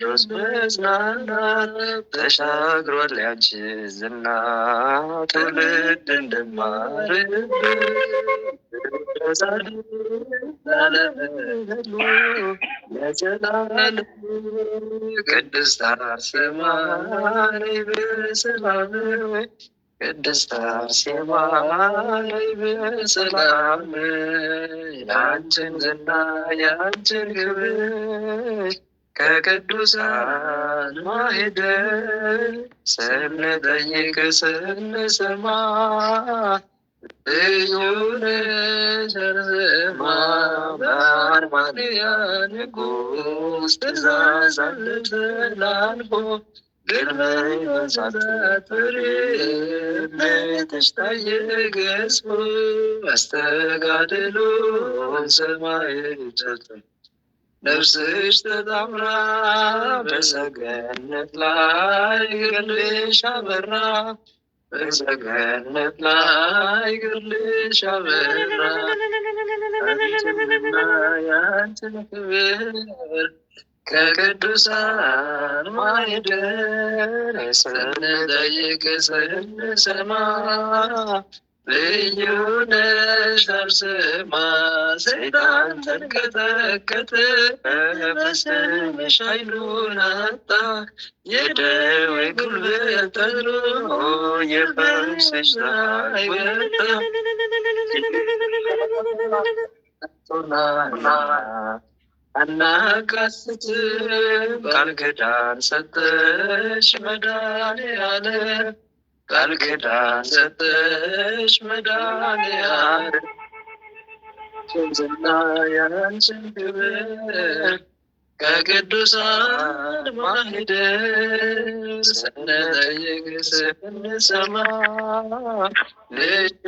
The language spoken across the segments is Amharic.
ዮስ መጽናናት ተሻግሯል ያንቺ ዝና ትውልድ እንደማርብ ለዘላለም ቅድስት አርሴማ ነይ በሰላም ቅድስት አርሴማ ነይ በሰላም ያንቺን ዝና ያንቺን ክብር ከቅዱሳን ማኅደር ስንጠይቅ ስንሰማ ልዩ ነሽ አርሴማ በአርማንያ ንጉሥ ትእዛዝ አለፈ ተላልፎ ግርማ በሳታት ቤትሽ ታየ ገዝፎ አስተጋድሎን ሰማዕታት ነፍስሽ ተጣምራ በሰገነት ላይ ገድልሽ አበራ በሰገነት ላይ ገድልሽ አበራ አንቺንና ያንቺን ክብር ከቅዱሳን ማኅደር ስንጠይቅ ስንሰማ ልዩ ነሽ አርሴማ ሰይጣን ተንቀጠቀጠ በስምሽ ኃይሉን አጣ የደዌ ጉልበት ተዝሎ የፈውስሽ ፀሐይ ወጣ አናቃስትም ቃል ኪዳን ሰጠሽ መድኃኔዓለም ቃል ኪዳን ሰጠሽ መድኃኔዓለም ዝና ያንቺን ክብር ከቅዱሳን ማኅደር ስንጠይቅ ስንሰማ ልዩ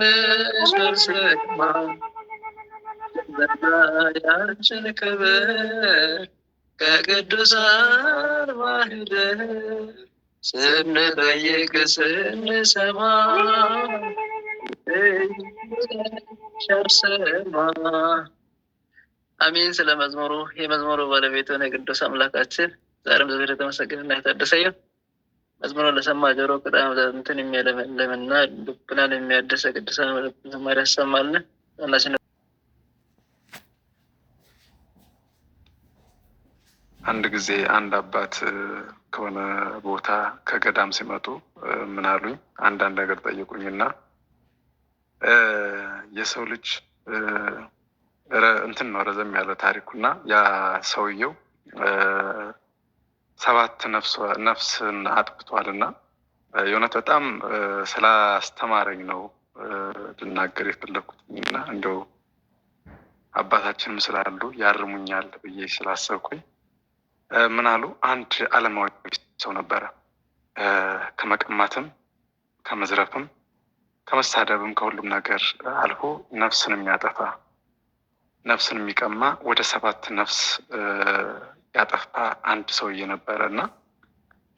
ነሽ አርሴማ ዝና ያንቺን ክብር ከቅዱሳን ማኅደር ስንጠይቅ ስንሰማ አርሴማ። አሜን። ስለ መዝሙሩ የመዝሙሩ ባለቤት የሆነ ቅዱስ አምላካችን ዛሬም ዘወትር የተመሰገነና የታደሰ ይሁን። መዝሙሩን ለሰማ ጆሮ ቅጣም እንትን የሚያለመልምና ልቡናን የሚያድስ ቅዱሳን ዝማሬ ያሰማልን። አንድ ጊዜ አንድ አባት ከሆነ ቦታ ከገዳም ሲመጡ ምን አሉኝ? አንዳንድ ነገር ጠየቁኝና የሰው ልጅ እንትን ነው ረዘም ያለ ታሪኩና ያ ሰውየው 7 ነፍስን አጥፍቷልና የእውነት በጣም ስላስተማረኝ ነው ልናገር የፈለኩትና እንደው አባታችንም ስላሉ ያርሙኛል ብዬ ስላሰብኩኝ ምን አሉ? አንድ ዓለማዊ ሰው ነበረ። ከመቀማትም ከመዝረፍም ከመሳደብም ከሁሉም ነገር አልፎ ነፍስን የሚያጠፋ ነፍስን የሚቀማ ወደ 7 ነፍስ ያጠፋ አንድ ሰውዬ ነበረ እና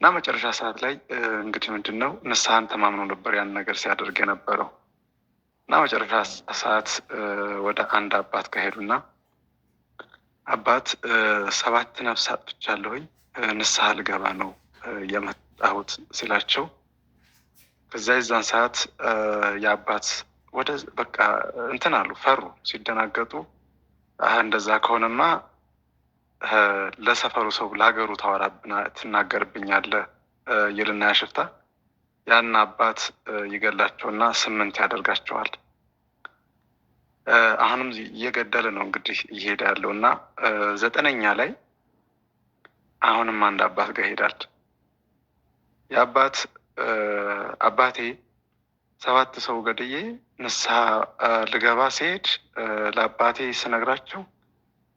መጨረሻ ሰዓት ላይ እንግዲህ ምንድን ነው ንስሐን ተማምኖ ነበር ያን ነገር ሲያደርግ የነበረው እና መጨረሻ ሰዓት ወደ አንድ አባት ከሄዱና አባት 7 ነፍስ አጥፍቻለሁኝ ንስሐ ልገባ ነው የመጣሁት ሲላቸው ከዛ የዛን ሰዓት የአባት ወደ በቃ እንትን አሉ፣ ፈሩ፣ ሲደናገጡ እንደዛ ከሆነማ ለሰፈሩ ሰው ለሀገሩ ትናገርብኛለህ ይልና ያሽፍታ ያን አባት ይገላቸውና 8 ያደርጋቸዋል። አሁንም እየገደለ ነው እንግዲህ እየሄደ ያለው እና 9ኛ ላይ አሁንም አንድ አባት ጋር ይሄዳል። አባቴ 7 ሰው ገድዬ ንስሐ ልገባ ሲሄድ ለአባቴ ስነግራቸው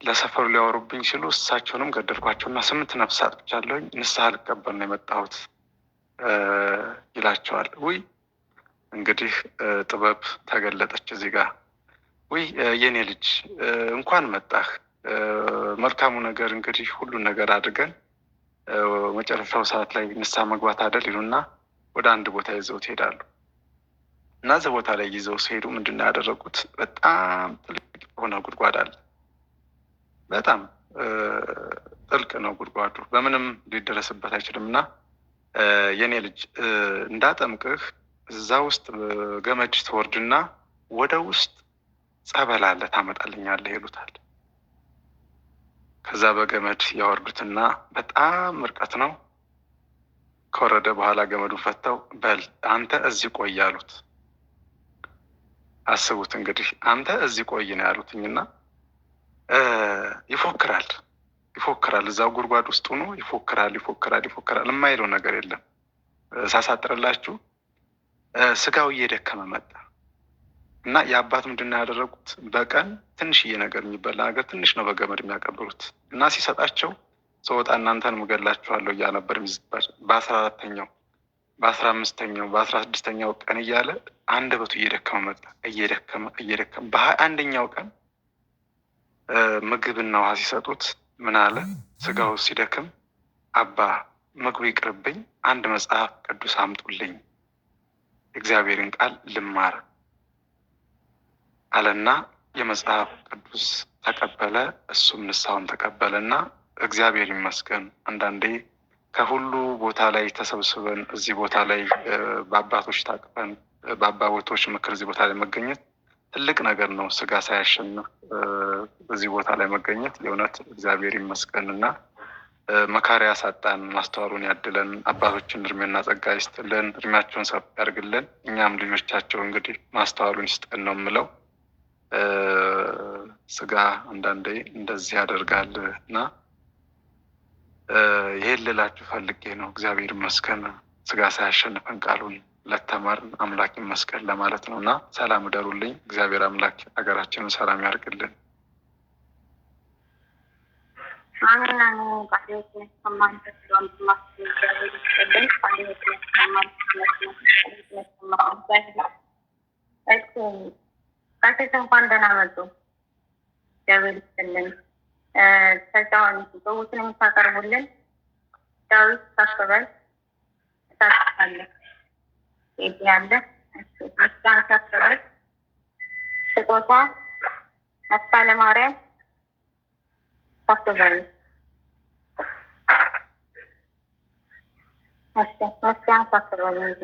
ለሰፈሩ ሊያወሩብኝ ሲሉ እሳቸውንም ገደልኳቸውና 8 ነፍስ አጥፍቻለሁኝ ንስሐ ልቀበል ነው የመጣሁት ይላቸዋል። ውይ እንግዲህ ጥበብ ተገለጠች እዚህ ጋር። ውይ የኔ ልጅ እንኳን መጣህ፣ መልካሙ ነገር እንግዲህ ሁሉን ነገር አድርገን መጨረሻው ሰዓት ላይ ንስሐ መግባት አይደል ይሉና ወደ አንድ ቦታ ይዘው ይሄዳሉ። እና እዚህ ቦታ ላይ ይዘው ሲሄዱ ምንድን ነው ያደረጉት? በጣም ጥልቅ የሆነ ጉድጓድ አለ። በጣም ጥልቅ ነው ጉድጓዱ፣ በምንም ሊደረስበት አይችልም። እና የኔ ልጅ እንዳጠምቅህ እዛ ውስጥ ገመድ ትወርድና ወደ ውስጥ ጸበል አለ ታመጣልኛለህ ይሉታል። ከዛ በገመድ ያወርዱትና በጣም ርቀት ነው። ከወረደ በኋላ ገመዱን ፈተው በል አንተ እዚህ ቆይ አሉት። አስቡት እንግዲህ አንተ እዚህ ቆይ ነው ያሉትኝና ይፎክራል ይፎክራል። እዛው ጉድጓድ ውስጥ ሆኖ ይፎክራል ይፎክራል ይፎክራል። የማይለው ነገር የለም። ሳሳጥርላችሁ ስጋው እየደከመ መጣ እና የአባት ምንድን ነው ያደረጉት? በቀን ትንሽዬ ነገር የሚበላ ነገር ትንሽ ነው በገመድ የሚያቀብሉት እና ሲሰጣቸው ሰወጣ እናንተን ምገላችኋለሁ እያለ ነበር የሚዝባቸው። በ14ተኛው በ15ተኛው በ16ተኛው ቀን እያለ አንደበቱ እየደከመ መጣ። እየደከመ በ21ኛው ቀን ምግብና ውሃ ሲሰጡት ምን አለ? ስጋው ሲደክም አባ ምግቡ ይቅርብኝ፣ አንድ መጽሐፍ ቅዱስ አምጡልኝ፣ እግዚአብሔርን ቃል ልማር አለና የመጽሐፍ ቅዱስ ተቀበለ። እሱም ንስሐውን ተቀበለና እግዚአብሔር ይመስገን አንዳንዴ ከሁሉ ቦታ ላይ ተሰብስበን እዚህ ቦታ ላይ በአባቶች ታቅፈን በአባቶች ምክር እዚህ ቦታ ላይ መገኘት ትልቅ ነገር ነው። ስጋ ሳያሸንፍ በዚህ ቦታ ላይ መገኘት የእውነት እግዚአብሔር ይመስገን እና መካሪ ያሳጣን፣ ማስተዋሉን ያድለን፣ አባቶችን እድሜና ጸጋ ይስጥልን፣ እድሜያቸውን ሰፍ ያድርግልን። እኛም ልጆቻቸው እንግዲህ ማስተዋሉን ይስጠን ነው የምለው። ስጋ አንዳንዴ እንደዚህ ያደርጋል እና ይሄን ልላችሁ ፈልጌ ነው። እግዚአብሔር ይመስገን ስጋ ሳያሸንፈን ቃሉን ለተማርን አምላክ ይመስገን ለማለት ነው እና ሰላም እደሩልኝ። እግዚአብሔር አምላክ ሀገራችንን ሰላም ያርግልን። እንኳን ደህና መጡ። እግዚአብሔር ይስጥልን። ከዛውን በውስጥ የምታቀርቡልን ዳዊት ታስበል ታስባለ ይሄ ያለ መስጋን ታስበል ስጦታ መስካለ ማርያም ታስበል መስጋን ታስበል እንጂ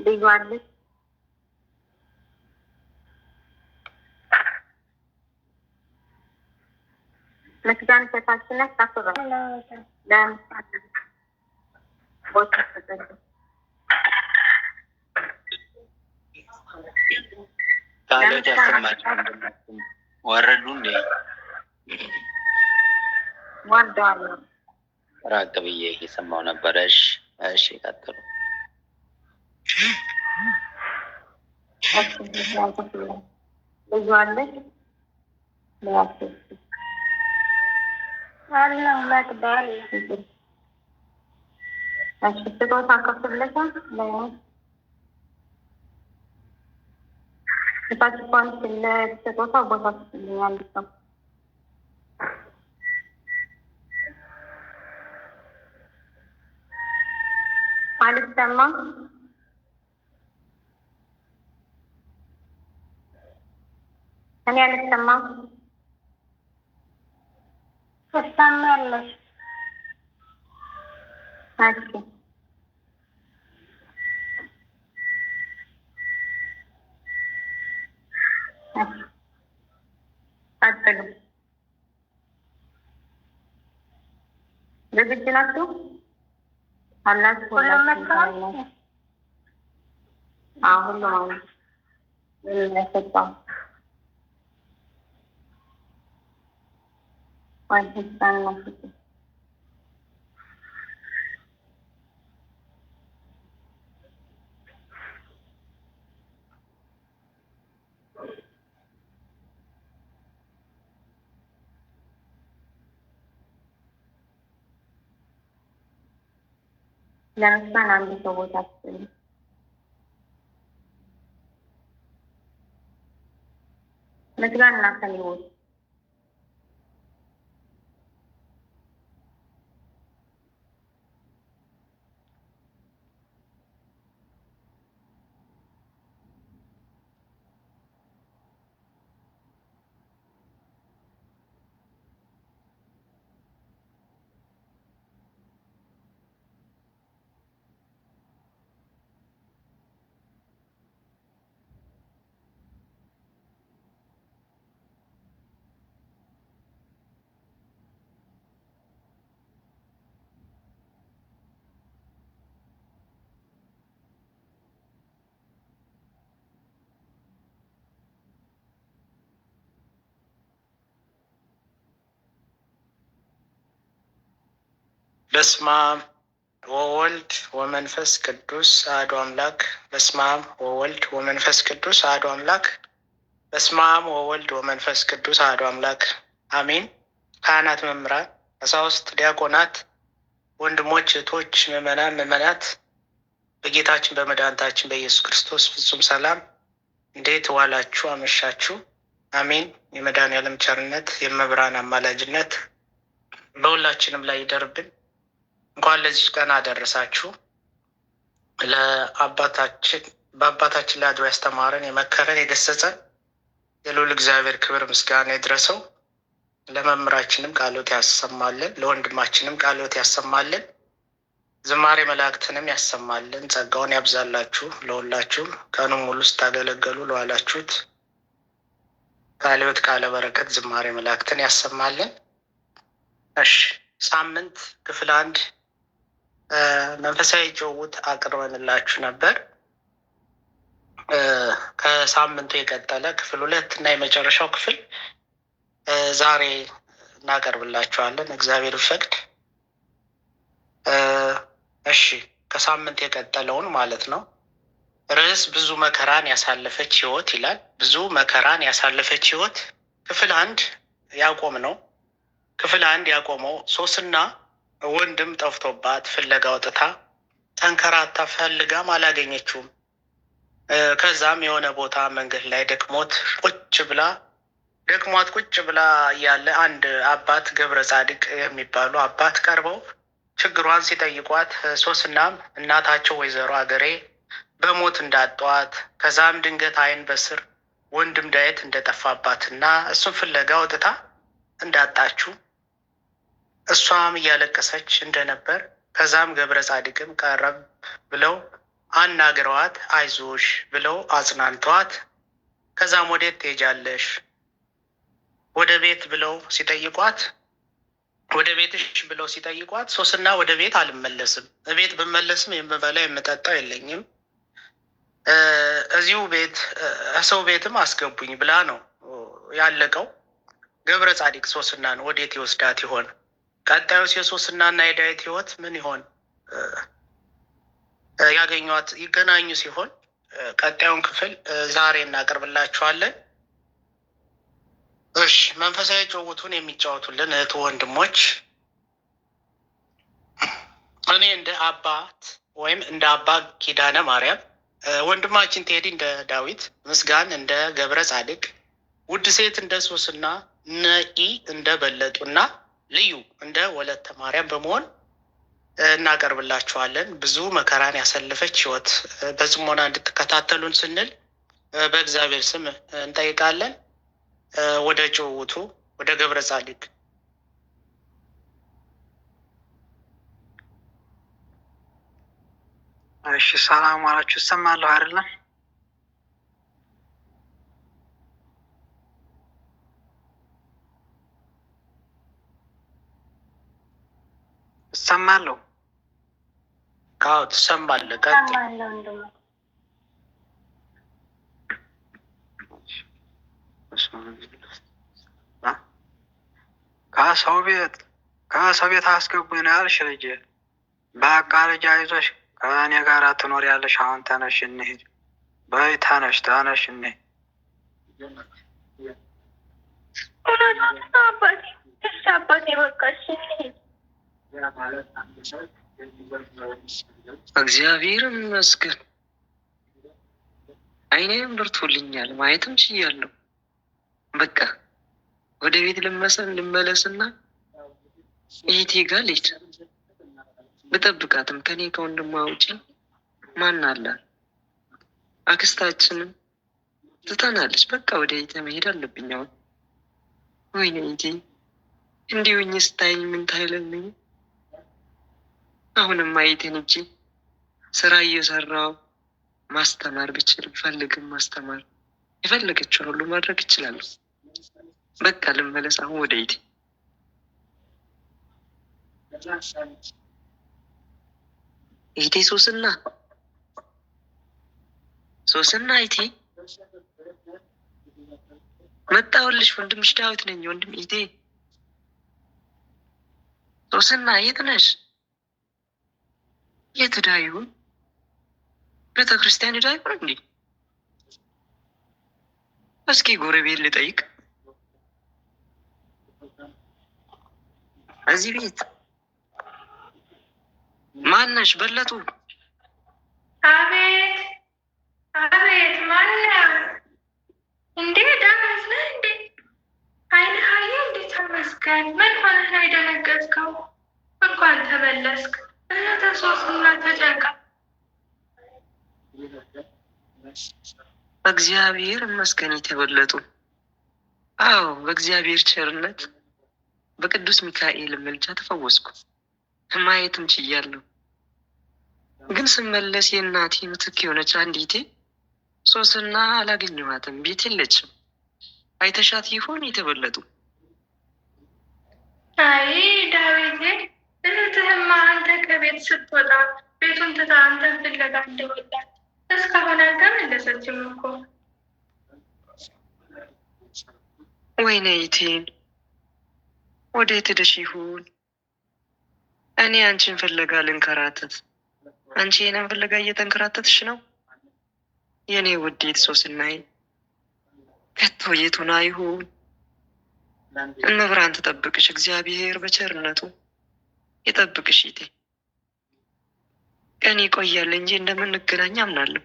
ሊጓልስ መስጋን ከታችነት ታስበል ለምሳሌ ቦታ ተጠቅሞ ቃሎት ያሰማቸው ወረዱ እንዴ? ወርደዋል። ራቅ ብዬ እየሰማሁ ነበረ። እሺ ቀጥሉ። ስጦታ ከፍለሻ እታች እንኳን ስለ ስጦታ ቦታ ስልኛል ሰው አልሰማም። እኔ አልሰማም። ትሰማለሽ? እሺ ቀጥሉ። ዝግጁ ናችሁ? አላችሁ? ሁሉም የሚያሰጣው ዋጅባን ነው። ለምሳሌ አንድ ሰው ቦታ አስብ። ምስጋና ከሚወት በስመ አብ ወወልድ ወመንፈስ ቅዱስ አሐዱ አምላክ። በስመ አብ ወወልድ ወመንፈስ ቅዱስ አሐዱ አምላክ። በስመ አብ ወወልድ ወመንፈስ ቅዱስ አሐዱ አምላክ አሜን። ካህናት፣ መምህራን፣ ቀሳውስት፣ ዲያቆናት፣ ወንድሞች፣ እህቶች፣ ምዕመናን፣ ምዕመናት በጌታችን በመድኃኒታችን በኢየሱስ ክርስቶስ ፍጹም ሰላም እንዴት ዋላችሁ አመሻችሁ? አሜን። የመድኃኔዓለም ቸርነት የመብርሃን አማላጅነት በሁላችንም ላይ ይደርብን። እንኳን ለዚህ ቀን አደረሳችሁ። በአባታችን ላይ አድሮ ያስተማረን የመከረን የገሰጸን የልዑል እግዚአብሔር ክብር ምስጋና ይድረሰው። ለመምህራችንም ቃሎት ያሰማልን፣ ለወንድማችንም ቃሎት ያሰማልን፣ ዝማሬ መላእክትንም ያሰማልን። ጸጋውን ያብዛላችሁ። ለሁላችሁም ቀኑን ሙሉ ስታገለገሉ ለዋላችሁት ቃለ ሕይወት ቃለ በረከት ዝማሬ መላእክትን ያሰማልን። እሺ፣ ሳምንት ክፍል 1 መንፈሳዊ ጭውውት አቅርበንላችሁ ነበር። ከሳምንቱ የቀጠለ ክፍል 2 እና የመጨረሻው ክፍል ዛሬ እናቀርብላችኋለን እግዚአብሔር ቢፈቅድ። እሺ፣ ከሳምንት የቀጠለውን ማለት ነው። ርዕስ ብዙ መከራን ያሳለፈች ሕይወት ይላል። ብዙ መከራን ያሳለፈች ሕይወት ክፍል 1 ያቆም ነው። ክፍል 1 ያቆመው ሶስና ወንድም ጠፍቶባት ፍለጋ ወጥታ ተንከራታ ፈልጋም አላገኘችውም። ከዛም የሆነ ቦታ መንገድ ላይ ደክሟት ቁጭ ብላ እያለ አንድ አባት ገብረ ጻድቅ የሚባሉ አባት ቀርበው ችግሯን ሲጠይቋት ሶስናም እናታቸው ወይዘሮ አገሬ በሞት እንዳጧት ከዛም ድንገት ዓይን በስር ወንድም ዳዊት እንደጠፋባትና እሱን ፍለጋ ወጥታ እንዳጣችው እሷም እያለቀሰች እንደነበር ከዛም ገብረ ጻድቅም ቀረብ ብለው አናግረዋት አይዞሽ ብለው አጽናንተዋት ከዛም ወዴት ትሄጃለሽ ወደ ቤት ብለው ሲጠይቋት ወደ ቤትሽ ብለው ሲጠይቋት ሶስና ወደ ቤት አልመለስም፣ ቤት ብመለስም የምበላ የምጠጣው የለኝም፣ እዚሁ ቤት ሰው ቤትም አስገቡኝ ብላ ነው ያለቀው። ገብረ ጻድቅ ሶስናን ወዴት ይወስዳት ይሆን? ቀጣዩስ የሶስናና የዳዊት ሕይወት ምን ይሆን? ያገኟት ይገናኙ ሲሆን ቀጣዩን ክፍል ዛሬ እናቀርብላችኋለን። እሺ፣ መንፈሳዊ ጭውውቱን የሚጫወቱልን እህት ወንድሞች፣ እኔ እንደ አባት ወይም እንደ አባ ኪዳነ ማርያም፣ ወንድማችን ቴዲ እንደ ዳዊት፣ ምስጋን እንደ ገብረ ጻድቅ፣ ውድ ሴት እንደ ሶስና፣ ነቂ እንደ በለጡና ልዩ እንደ ወለተ ማርያም በመሆን እናቀርብላችኋለን። ብዙ መከራን ያሳለፈች ሕይወት በጽሞና እንድትከታተሉን ስንል በእግዚአብሔር ስም እንጠይቃለን። ወደ ጭውውቱ ወደ ገብረ ጻድቅ። እሺ፣ ሰላም ዋላችሁ። እሰማለሁ አይደለም? እሰማለሁ። አዎ፣ ትሰማለህ። ቀጥል። ከሰው ቤት አስገቡኝ ነው ያልሽ ልጄ። በቃ ልጅ አይዞሽ፣ ከእኔ ጋር ትኖሪያለሽ። አሁን ተነሽ እንሂድ። በይ ተነሽ እንሂድ። አባቴ በቃሽ እንሂድ። እግዚአብሔር ይመስገን ዓይኔም በርቶልኛል፣ ማየትም ችያለሁ። በቃ ወደ ቤት ልመለስና እህቴ ጋር ልሂድ። ብጠብቃትም ከኔ ከወንድሟ ውጪ ማን አለ? አክስታችንም ትተናለች። በቃ ወደ እህቴ መሄድ አለብኝ አሁን። ወይኔ እህቴ እንዲሁኝ ስታይኝ ምን ታይለኝ? አሁንም እህቴን እጂ ስራ እየሰራው ማስተማር ብችል ፈልግም ማስተማር የፈለገችውን ሁሉ ማድረግ እችላለሁ። በቃ ልመለስ አሁን ወደ እህቴ። እህቴ ሶስና እህቴ መጣሁልሽ። ወንድምሽ ዳዊት ነኝ። ወንድም እህቴ ሶስና የት ነሽ? የት ዕዳ ይሁን? ቤተ ክርስቲያን ዕዳ ይሁን እንዴ? እስኪ ጎረቤት ልጠይቅ። እዚህ ቤት ማነሽ? በለጡ። አቤት አቤት፣ ማነው? እንዴ ዳዊት ነህ እንዴ? አይንህ አየህ እንዴ? ተመስገን። ምን ሆነህ ነው የደነገጥከው? እንኳን ተመለስክ። እህትህ ሶስና ተጨንቃ። እግዚአብሔር ይመስገን የተበለጡ። አዎ በእግዚአብሔር ቸርነት በቅዱስ ሚካኤል ምልጃ ተፈወስኩ። ማየትም ችያለሁ። ግን ስመለስ የእናቴ ምትክ የሆነች አንዲቴ ሶስና አላገኘኋትም። ቤት የለችም። አይተሻት ይሆን የተበለጡ? አይ ዳዊቴ፣ እህትህማ አንተ ከቤት ስትወጣ ቤቱን ትታ አንተን ፍለጋ እንደወጣች እስካሁን አልተመለሰችም እኮ። ወይኔ ይቴን ወዴት ሄደሽ ይሆን? እኔ አንቺን ፍለጋ ልንከራተት፣ አንቺ የኔን ፍለጋ እየተንከራተትሽ ነው። የኔ ውዴት ሶስናዬ ከቶ የት ሆና ይሆን? እመብርሃን ትጠብቅሽ። እግዚአብሔር በቸርነቱ ይጠብቅሽ ይቴ። ቀን ይቆያል እንጂ እንደምንገናኝ አምናለሁ።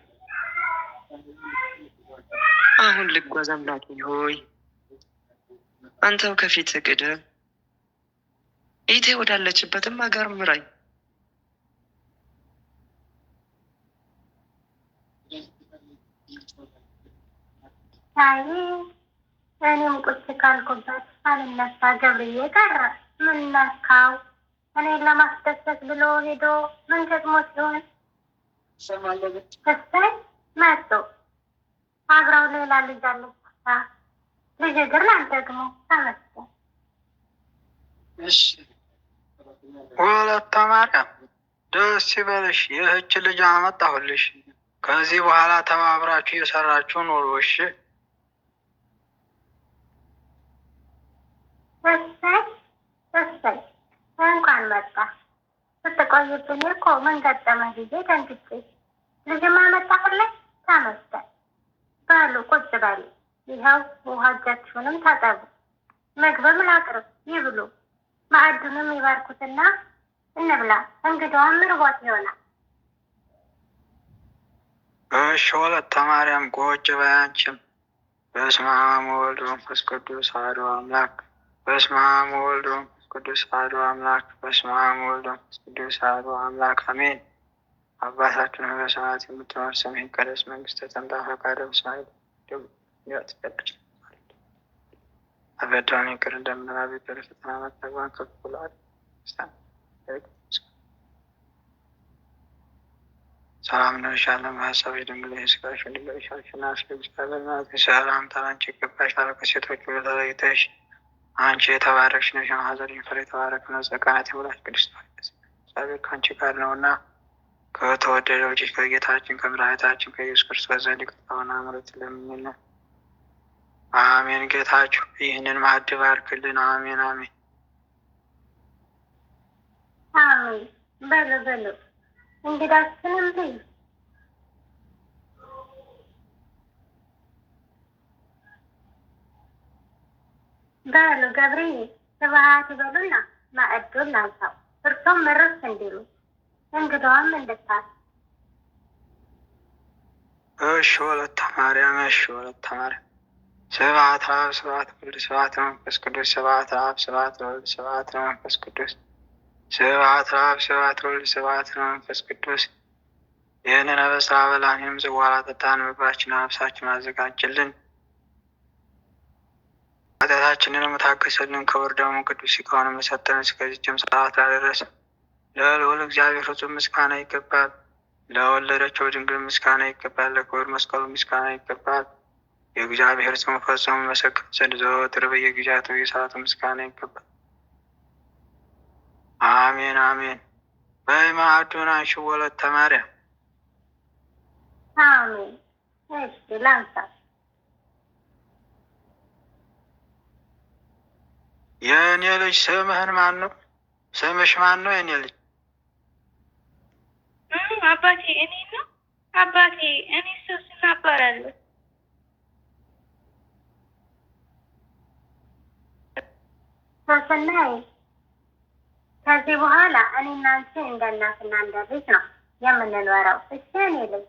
አሁን ልጓዝ አምላኬ ሆይ፣ አንተው ከፊት ቅደም። ይቴ ወዳለችበትም አገር ምራኝ። አይ እኔም ቁጭ ካልኩበት አልነሳ ገብርዬ ቀረ። ምን ነካው? እኔን ለማስደሰት ብሎ ሄዶ ምን ገጥሞ ሲሆን? እሰይ መጡ። አብረው ሌላ ልጅ አለች። ልጅ ግርናን ደግሞ ተመስገን። ወለተ ማርያም ደስ ይበልሽ፣ ይህች ልጅ አመጣሁልሽ። ከዚህ በኋላ ተባብራችሁ የሰራችሁ ኑሩ። እሺ። እሰይ እሰይ፣ እንኳን መጣ። ስትቆይብኝ እኮ ምን ገጠመ ጊዜ ደንግጬ። ልጅማ መጣሁልኝ። ተመስገን። በሉ ቁጭ በሉ። ይኸው ውሃ እጃችሁንም ታጠቡ። ምግብም ላቅርብ፣ ይብሉ። ማዕዱንም ይባርኩትና እንብላ። እንግዳውም ርቦት ይሆናል። እሺ ወለተ ማርያም ጎጅ በይ አንቺም። በስመ አብ ወወልድ ወመንፈስ ቅዱስ አሐዱ አምላክ። በስመ አብ ወወልድ ወመንፈስ ቅዱስ አሐዱ አምላክ። በስመ አብ ወወልድ ወመንፈስ ቅዱስ አሐዱ አምላክ አሜን። አባታችን ሆይ በሰማያት የምትኖር ስምህ ይቀደስ፣ መንግስትህ ትምጣ፣ ፈቃድህ በሰማይ እንደሆነች አበዳን ይቅር እንደምንል አቤቱ፣ ወደ ፈተና አታግባን ከክፉ ሁሉ አድነን። ሰላም እንልሻለን በሀሳብሽ ድንግል ነሽ፣ በሥጋሽ ድንግል ነሽ። አሸናፊ እግዚአብሔር እናት ሰላምታ ላንቺ ይገባሻል። ከሴቶች ሁሉ ተለይተሽ አንቺ የተባረክሽ ነሽ፣ የማኅፀንሽ ፍሬ የተባረከ ነው። ጸጋን የተሞላሽ ቅድስት ሆይ እግዚአብሔር ከአንቺ ጋር ነውና ከተወደደው ልጅሽ ከጌታችን ከመድኃኒታችን ከኢየሱስ ክርስቶስ ዘንድ ይቅርታውና ምሕረትን ለምኝልን። አሜን። ጌታችሁ ይህንን ማዕድ ባርክልን። አሜን አሜን አሜን። በሉ በሉ፣ እንግዳችንም ልይ። በሉ ገብርዬ ስብሐት ይበሉና ማዕዱን ላንሳው። እርሶም መረስ እንዲሉ እንግዳዋም እንድታል። እሺ ወለተ ማርያም፣ እሺ ወለተ ማርያም። ስብሐት ለአብ ስብሐት ለወልድ ስብሐት ለመንፈስ ቅዱስ ስብሐት ለአብ ስብሐት ለወልድ ስብሐት ለመንፈስ ቅዱስ ስብሐት ለአብ ስብሐት ለወልድ ስብሐት ለመንፈስ ቅዱስ። ይህንን ህብስት አበላን፣ ይህንም ጽዋ አጠጣን። ምግባችንን ነፍሳችንን አዘጋጅልን፣ ኃጢአታችንንም ታገሰልን። ክቡር ደሙ ቅዱስ ሥጋውን የሰጠን እስከዚህችም ሰዓት ላደረሰን ለልዑል እግዚአብሔር ፍጹም ምስጋና ይገባል። ለወለደችው ድንግል ምስጋና ይገባል። ለክቡር መስቀሉ ምስጋና ይገባል። የእግዚአብሔር ስሙ ፈጽሞ መሰከር ዘንድ ዘወትር በየጊዜያቱ የሰዓቱ ምስጋና ይገባል። አሜን አሜን። በማዕዱን አንሺ ወለተ ማርያም። አሜን። እሺ ላንሳ። የእኔ ልጅ ስምህን ማን ነው? ስምሽ ማን ነው የእኔ ልጅ? አባቴ እኔ ነው አባቴ እኔ ሶስና እባላለሁ። ሶስናዬ ከዚህ በኋላ እኔና አንቺ እንደ እናትና እንደ ልጅ ነው የምንኖረው። እሺ እኔ ልጅ።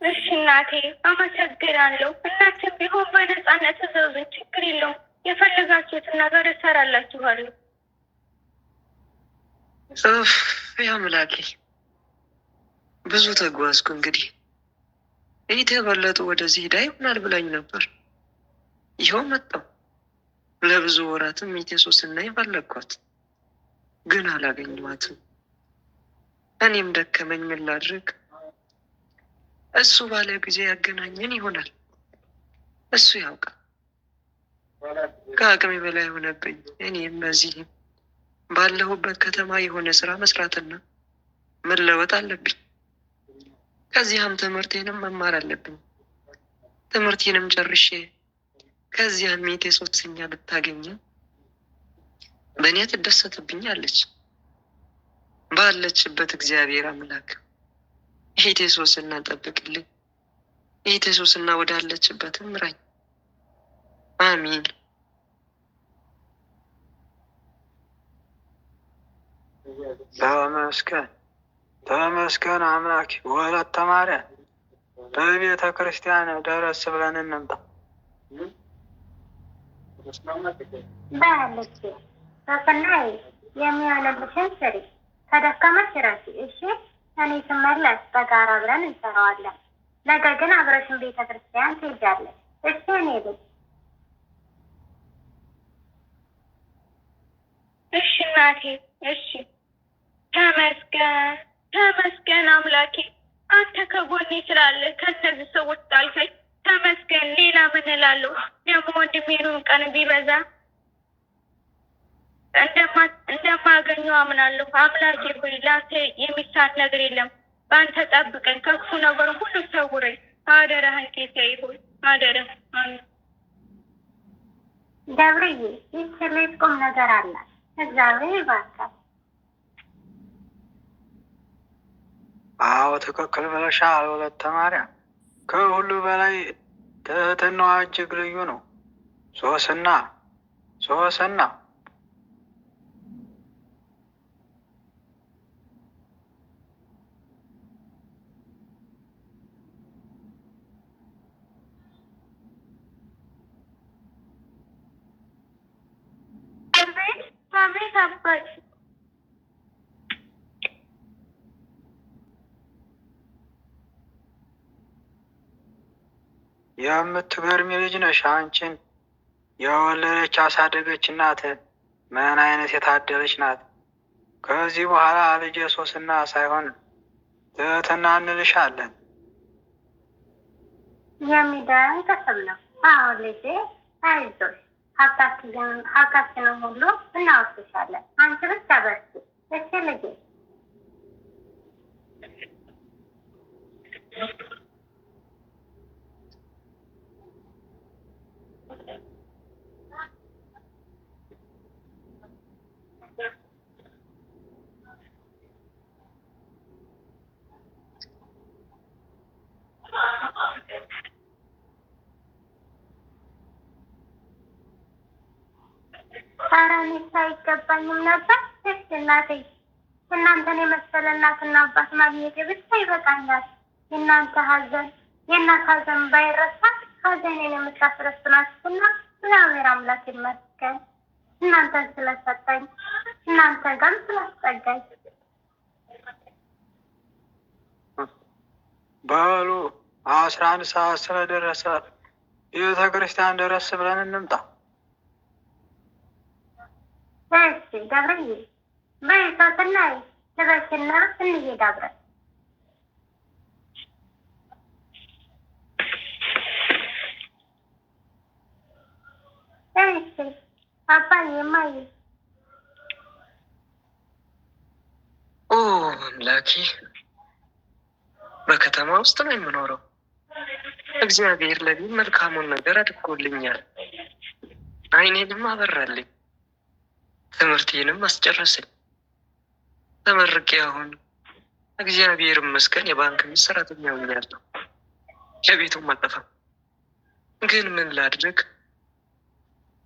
እሺ እናቴ አመሰግናለሁ። እናንተም ቢሆን በነፃነት እዘዙኝ፣ ችግር የለውም። የፈለጋችሁትን ነገር እሰራላችኋለሁ። አምላኬ ብዙ ተጓዝኩ። እንግዲህ የተበለጡ ወደዚህ ሄዳ ይሆናል ብላኝ ነበር። ይኸው መጣሁ። ለብዙ ወራትም ኢየሱስና ፈለግኳት፣ ግን አላገኘኋትም። እኔም ደከመኝ፣ ምን ላድርግ? እሱ ባለ ጊዜ ያገናኘን ይሆናል። እሱ ያውቃል። ከአቅሜ በላይ ሆነብኝ። እኔም በዚህም ባለሁበት ከተማ የሆነ ስራ መስራትና መለወጥ አለብኝ። ከዚያም ትምህርቴንም መማር አለብኝ። ትምህርቴንም ጨርሼ ከዚያም ሶስተኛ ብታገኘ በእኔ ትደሰትብኛለች። ባለችበት እግዚአብሔር አምላክ ሶስና ጠብቅልኝ። ሶስና ወዳለችበት ምራኝ። አሚን። ተመስገን ተመስገን አምላክ። ወለተ ማርያም በቤተ ክርስቲያን ደረስ ብለን እንምጣ። በልጅ ሶስናዬ የሚሆንልሽን ስሪ፣ ከደከመሽ ረፊ። እሺ እኔ ስመለስ በጋራ ብለን እንሰራዋለን። ነገ ግን አብረሽን ቤተ ክርስቲያን ትሄጃለሽ። እሺ እኔ ልጅ። እሺ እናቴ እሺ። ተመስገን ተመስገን አምላኬ፣ አንተ ከጎኔ ስላለህ ከእነዚህ ሰዎች ጣልከኝ። ተመስገን። ሌላ ምን እላለሁ? ደግሞ ወንድሜኑን ቀን ቢበዛ እንደማገኘው አምናለሁ። አምላኬ ሆይ ለአንተ የሚሳን ነገር የለም። በአንተ ጠብቀኝ፣ ከክፉ ነገር ሁሉ ሰውረኝ። አደራህን ጌታዬ ሆይ አደራህን። ገብርዬ ይህች ልጅ ቁም ነገር አላት። እግዚአብሔር ይባርካል። አዎ ትክክል ብለሻል ወለተ ማርያም። ከሁሉ በላይ ትህትናዋ እጅግ ልዩ ነው። ሶስና አቤት አባት። የምትገርሚ ልጅ ነሽ። አንቺን የወለደች ያሳደገች እናት ምን አይነት የታደለች ናት። ከዚህ በኋላ ልጄ ሶስና ሳይሆን ትህትና እንልሻለን። የሚደንቅ ስም ነው። አሁን ልጄ አይዞሽ፣ ሀብታችንን ሁሉ እናወስድሻለን። አንቺ ብቻ በርቺ። እሺ ልጄ። ኧረ እኔስ አይገባኝም ነበር። እሺ እናቴ፣ እናንተን የመሰለ እናትና አባት ማግኘቴ ብቻ ይበቃኛል። የእናት ሀዘን ባይረሳ ሀዘኔን የምታስረስናችሁና እግዚአብሔር አምላክ ይመስገን። እናንተን ስለሰጠኝ፣ እናንተ ጋርም ስላስጠጋኝ። በሉ 11 ሰዓት ስለደረሰ ቤተ ክርስቲያን ደረስ ብለን እንምጣ። እሺ ገብርዬ፣ በይ ሶስናዬ ልበሽና እንሄድ አብረን። እሺ አባዬ እማዬ። ኦ አምላኬ፣ በከተማ ውስጥ ነው የምኖረው። እግዚአብሔር ለኔ መልካሙን ነገር አድርጎልኛል። ዓይኔንም አበራልኝ፣ ትምህርቴንም አስጨረሰኝ። ተመርቄ አሁን እግዚአብሔር ይመስገን የባንክ ሰራተኛ ሆኛለሁ። ከቤቱም አልጠፋም። ግን ምን ላድርግ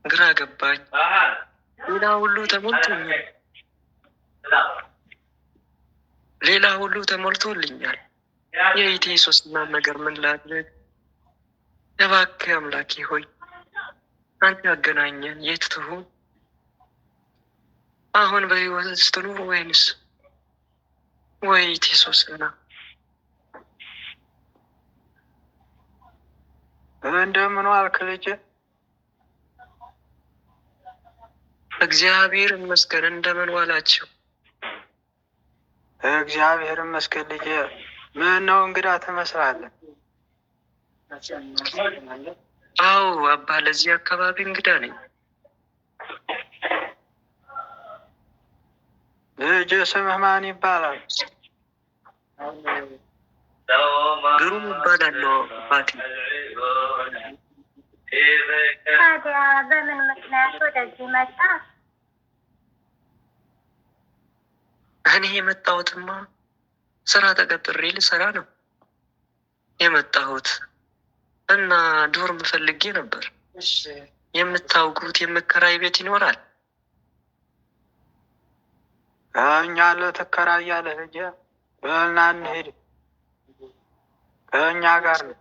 ግራ ገባኝ። ሌላ ሁሉ ተሞልቶኛል። ሌላ ሁሉ ተሞልቶልኛል። የኢቴ ሶስትና ነገር ምን ላድርግ? እባክህ አምላኬ ሆይ አንተ ያገናኘን የት ትሁን? አሁን በህይወት ስትኖር ወይንስ ወይ ኢቴ ሶስትና? እንደምን ዋልክ ልጄ? እግዚአብሔር ይመስገን። እንደምን ዋላችሁ? እግዚአብሔር ይመስገን ልጄ። ምን ነው እንግዳ ትመስላለህ? አዎ አባ፣ ለዚህ አካባቢ እንግዳ ነኝ። ልጄ ስምህ ማን ይባላል? ግሩም እባላለሁ አባቴ። ታዲያ በምን ምክንያት ወደዚህ መጣ? እኔ የመጣሁትማ ስራ ተቀጥሬ ልሰራ ነው የመጣሁት እና ዶርም ፈልጌ ነበር። የምታውቁት የመከራይ ቤት ይኖራል? እኛ ልትከራያለህ ልጄ? በልና እንሂድ፣ ከእኛ ጋር ነው።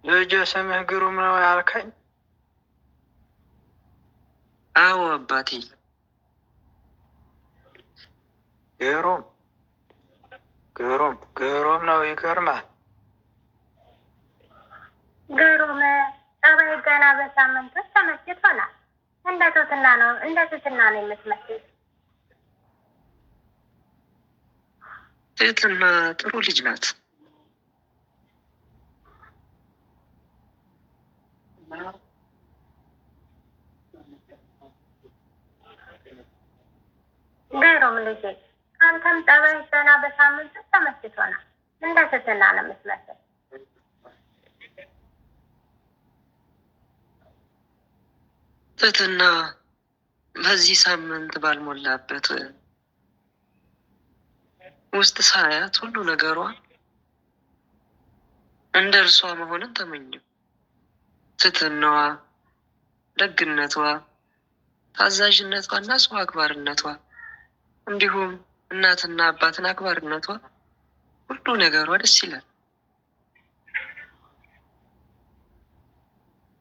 ልጄ ስምህ ግሩም ነው ያልከኝ? አዎ አባቴ። ግሩም ግሩም ግሩም ነው። ይገርማል። ግሩም ጸባይ ገና በሳምንት ውስጥ ተመስቶናል። እንደ ትህትና ነው የምትመስል። ትህትና ጥሩ ልጅ ናት። ግሩም ልጄ፣ አንተም ጸባይ ገና በሳምንት ውስጥ ተመስቶናል። እንደ ትህትና ነው የምትመስል። ትህትና በዚህ ሳምንት ባልሞላበት ውስጥ ሳያት ሁሉ ነገሯ እንደ እርሷ መሆንን ተመኘው። ትህትናዋ፣ ደግነቷ፣ ታዛዥነቷ እና ሰው አክባርነቷ እንዲሁም እናትና አባትን አክባርነቷ ሁሉ ነገሯ ደስ ይላል።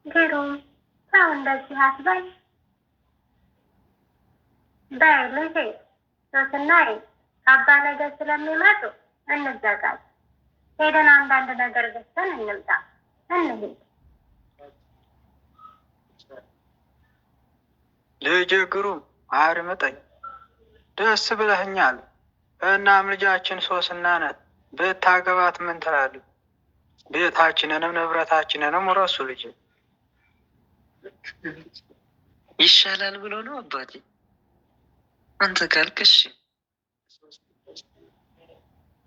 ግሩም ሰው እንደዚህ አትበል። በይ ልጄ፣ ሶስናዬ አባ ነገር ስለሚመጡ እንዘጋጅ። ሄደን አንዳንድ ነገር ገዝተን እንምጣ። እንሂድ። ልጄ ግሩም አድምጠኝ፣ ደስ ብለህኛል። እናም ልጃችን ሶስና ናት። ብታገባት ምን ትላለህ? ቤታችንንም ንብረታችንንም ውረሱ ልጄ። ይሻላል ብሎ ነው አባቴ። አንተ ካልክሽ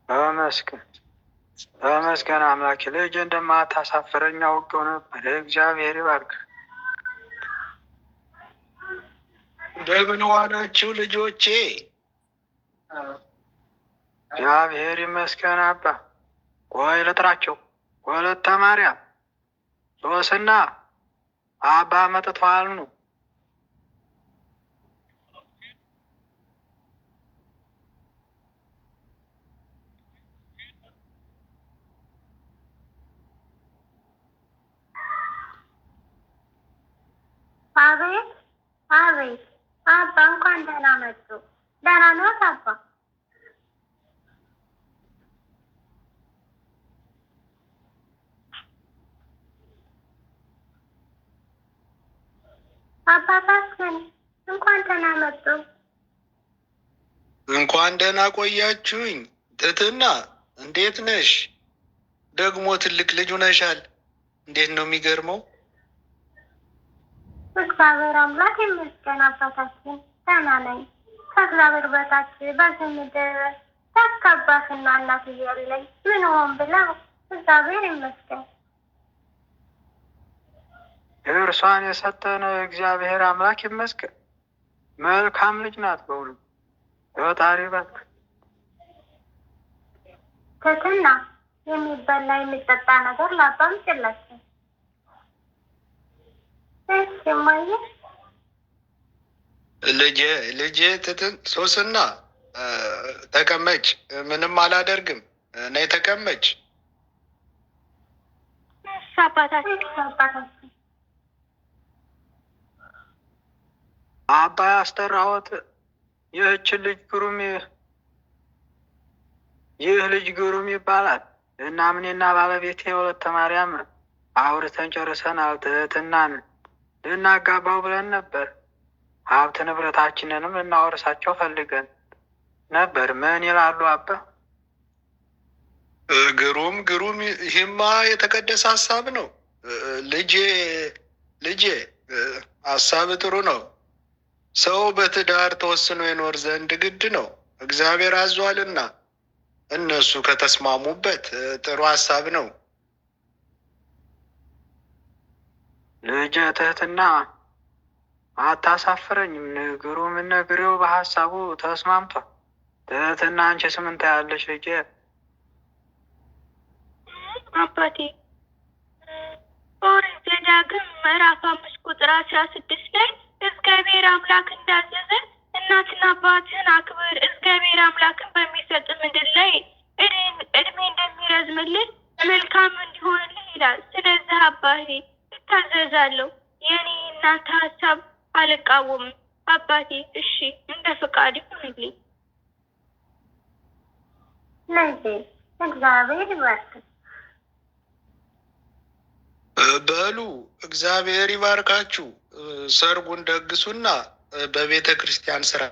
ተመስገን ተመስገን አምላኬ። ልጄ እንደማታሳፍረኝ አውቄው ነበር። እግዚአብሔር ይባርክ። እንደምን ዋላችሁ ልጆቼ? እግዚአብሔር ይመስገን አባ። ቆይ ልጥራቸው። ወለተ ማርያም፣ ሶስና አባ መጥተዋል ነው። አቤት አቤት። አባ እንኳን ደህና መጡ። ደህና ነዎት አባ? አባታችን እንኳን ደህና መጡ። እንኳን ደህና ቆያችሁኝ። ትህትና እንዴት ነሽ? ደግሞ ትልቅ ልጅ ሆነሻል። እንዴት ነው የሚገርመው! እግዚአብሔር አምላክ ይመስገን አባታችን፣ ደህና ነኝ። ከእግዚአብሔር በታች በዚህ ምድር ታካባትና እናት እያለኝ ምን ሆን ብለው እግዚአብሔር ይመስገን። እርሷን የሰጠን እግዚአብሔር አምላክ ይመስገን። መልካም ልጅ ናት በሁሉ ፈጣሪ እባክህ። ትህትና የሚበላ የሚጠጣ ነገር ለአባ አምጪላቸው። እሺ እማዬ። ልጄ ሶስና ተቀመጭ። ምንም አላደርግም። ነይ ተቀመጭ። እሺ አባታችን። አባ ያስጠራሁት ይህ ልጅ ግሩም ይባላል እና እኔና ባለቤቴ ወለተ ማርያም አውርተን ጨርሰናል። ትህትናን ልናጋባው ብለን ነበር። ሀብት ንብረታችንንም ልናወርሳቸው ፈልገን ነበር። ምን ይላሉ አባ? ግሩም። ይህማ የተቀደሰ ሀሳብ ነው። ልጄ ሀሳብ ጥሩ ነው። ሰው በትዳር ተወስኖ ይኖር ዘንድ ግድ ነው፣ እግዚአብሔር አዟልና። እነሱ ከተስማሙበት ጥሩ ሀሳብ ነው። ልጄ ትህትና አታሳፍረኝም። ግሩም ነግሬው በሀሳቡ ተስማምቷል። ትህትና አንቺስ ምን ታያለሽ ልጄ? አባቴ ኦሪት ዘዳግም ምዕራፍ 5 ቁጥር 16 ላይ እግዚአብሔር አምላክ እንዳዘዘ እናትና አባትህን አክብር፣ እግዚአብሔር አምላክን በሚሰጥ ምድር ላይ እድሜ እንደሚረዝምልህ መልካም እንዲሆንልህ ይላል። ስለዚህ አባቴ እታዘዛለሁ። የኔ እናንተ ሀሳብ አልቃወምም አባቴ። እሺ እንደ ፈቃድ ይሁንልኝ። ልጄ እግዚአብሔር ይባርክ። በሉ እግዚአብሔር ይባርካችሁ። ሰርጉን ደግሱና በቤተ ክርስቲያን ስራ